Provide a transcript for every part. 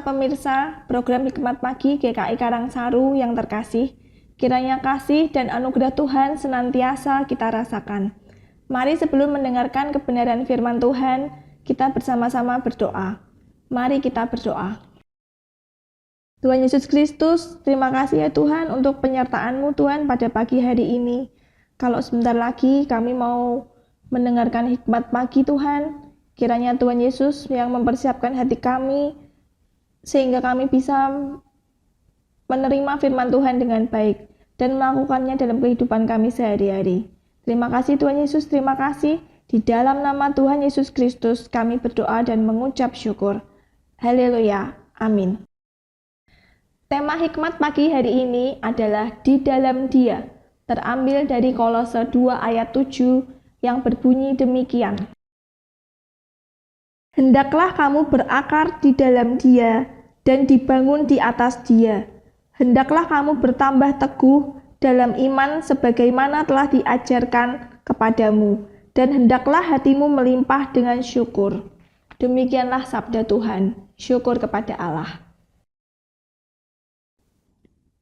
pemirsa program Hikmat Pagi GKI Karangsaru yang terkasih, kiranya kasih dan anugerah Tuhan senantiasa kita rasakan. Mari sebelum mendengarkan kebenaran firman Tuhan, kita bersama-sama berdoa. Mari kita berdoa. Tuhan Yesus Kristus, terima kasih ya Tuhan untuk penyertaan-Mu Tuhan pada pagi hari ini. Kalau sebentar lagi kami mau mendengarkan hikmat pagi Tuhan, kiranya Tuhan Yesus yang mempersiapkan hati kami, sehingga kami bisa menerima firman Tuhan dengan baik dan melakukannya dalam kehidupan kami sehari-hari. Terima kasih Tuhan Yesus, terima kasih. Di dalam nama Tuhan Yesus Kristus kami berdoa dan mengucap syukur. Haleluya, amin. Tema hikmat pagi hari ini adalah di dalam Dia, terambil dari Kolose 2 ayat 7 yang berbunyi demikian. Hendaklah kamu berakar di dalam Dia dan dibangun di atas Dia. Hendaklah kamu bertambah teguh dalam iman sebagaimana telah diajarkan kepadamu, dan hendaklah hatimu melimpah dengan syukur. Demikianlah sabda Tuhan. Syukur kepada Allah.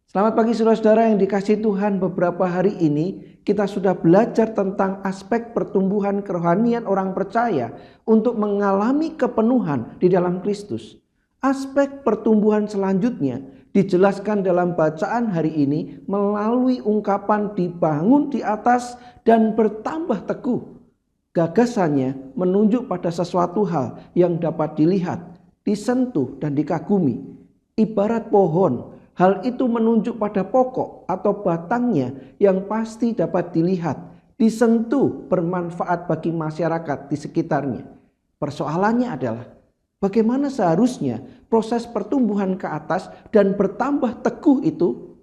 Selamat pagi saudara-saudara yang dikasihi Tuhan. Beberapa hari ini kita sudah belajar tentang aspek pertumbuhan kerohanian orang percaya untuk mengalami kepenuhan di dalam Kristus. Aspek pertumbuhan selanjutnya dijelaskan dalam bacaan hari ini melalui ungkapan dibangun di atas dan bertambah teguh. Gagasannya menunjuk pada sesuatu hal yang dapat dilihat, disentuh dan dikagumi. Ibarat pohon, hal itu menunjuk pada pokok atau batangnya yang pasti dapat dilihat, disentuh, bermanfaat bagi masyarakat di sekitarnya. Persoalannya adalah bagaimana seharusnya proses pertumbuhan ke atas dan bertambah teguh itu?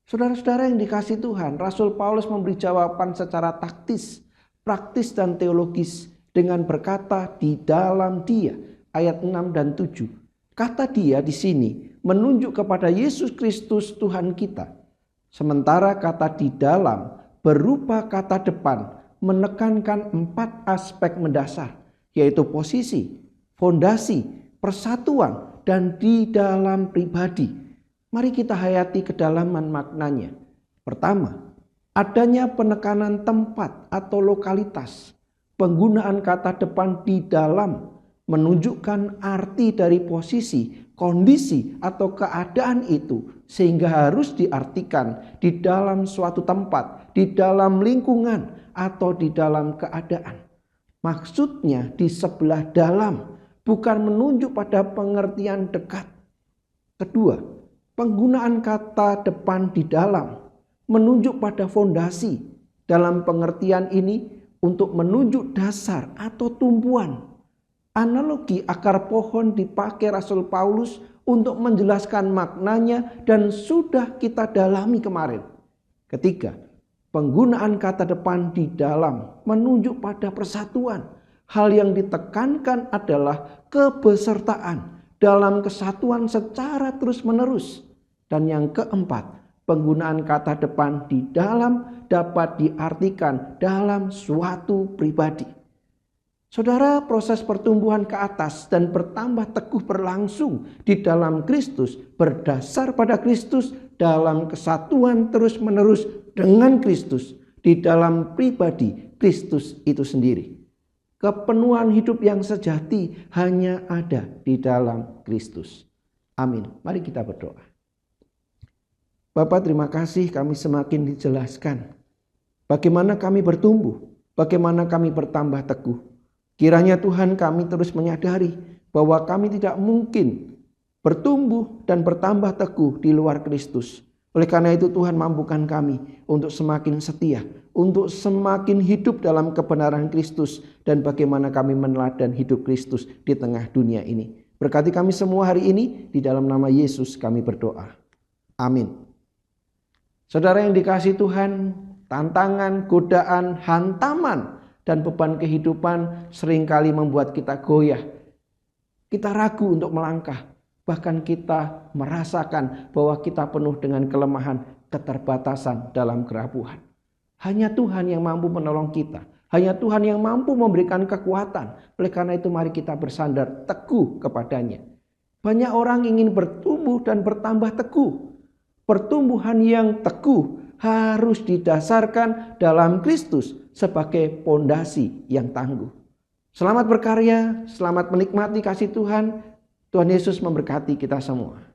Saudara-saudara yang dikasihi Tuhan, Rasul Paulus memberi jawaban secara taktis, praktis dan teologis dengan berkata di dalam Dia, ayat 6 dan 7. Kata Dia di sini menunjuk kepada Yesus Kristus Tuhan kita. Sementara kata di dalam berupa kata depan menekankan 4 aspek mendasar, yaitu posisi, fondasi, persatuan, dan di dalam pribadi. Mari kita hayati kedalaman maknanya. Pertama, adanya penekanan tempat atau lokalitas. Penggunaan kata depan di dalam menunjukkan arti dari posisi, kondisi, atau keadaan itu, sehingga harus diartikan di dalam suatu tempat, di dalam lingkungan, atau di dalam keadaan. Maksudnya di sebelah dalam, bukan menunjuk pada pengertian dekat. Kedua, penggunaan kata depan di dalam menunjuk pada fondasi. Dalam pengertian ini untuk menunjuk dasar atau tumpuan. Analogi akar pohon dipakai Rasul Paulus untuk menjelaskan maknanya dan sudah kita dalami kemarin. Ketiga, penggunaan kata depan di dalam menunjuk pada persatuan. Hal yang ditekankan adalah kebesertaan dalam kesatuan secara terus-menerus. Dan yang keempat, penggunaan kata depan di dalam dapat diartikan dalam suatu pribadi. Saudara, proses pertumbuhan ke atas dan bertambah teguh berlangsung di dalam Kristus, berdasar pada Kristus, dalam kesatuan terus-menerus dengan Kristus, di dalam pribadi Kristus itu sendiri. Kepenuhan hidup yang sejati hanya ada di dalam Kristus. Amin. Mari kita berdoa. Bapak, terima kasih kami semakin dijelaskan bagaimana kami bertumbuh, bagaimana kami bertambah teguh. Kiranya Tuhan kami terus menyadari bahwa kami tidak mungkin bertumbuh dan bertambah teguh di luar Kristus. Oleh karena itu Tuhan mampukan kami untuk semakin setia, untuk semakin hidup dalam kebenaran Kristus, dan bagaimana kami meneladan hidup Kristus di tengah dunia ini. Berkati kami semua hari ini, di dalam nama Yesus kami berdoa. Amin. Saudara yang dikasihi Tuhan, tantangan, godaan, hantaman, dan beban kehidupan seringkali membuat kita goyah. Kita ragu untuk melangkah. Bahkan kita merasakan bahwa kita penuh dengan kelemahan, keterbatasan dalam kerapuhan. Hanya Tuhan yang mampu menolong kita. Hanya Tuhan yang mampu memberikan kekuatan. Oleh karena itu mari kita bersandar teguh kepadanya. Banyak orang ingin bertumbuh dan bertambah teguh. Pertumbuhan yang teguh harus didasarkan dalam Kristus sebagai pondasi yang tangguh. Selamat berkarya, selamat menikmati kasih Tuhan. Tuhan Yesus memberkati kita semua.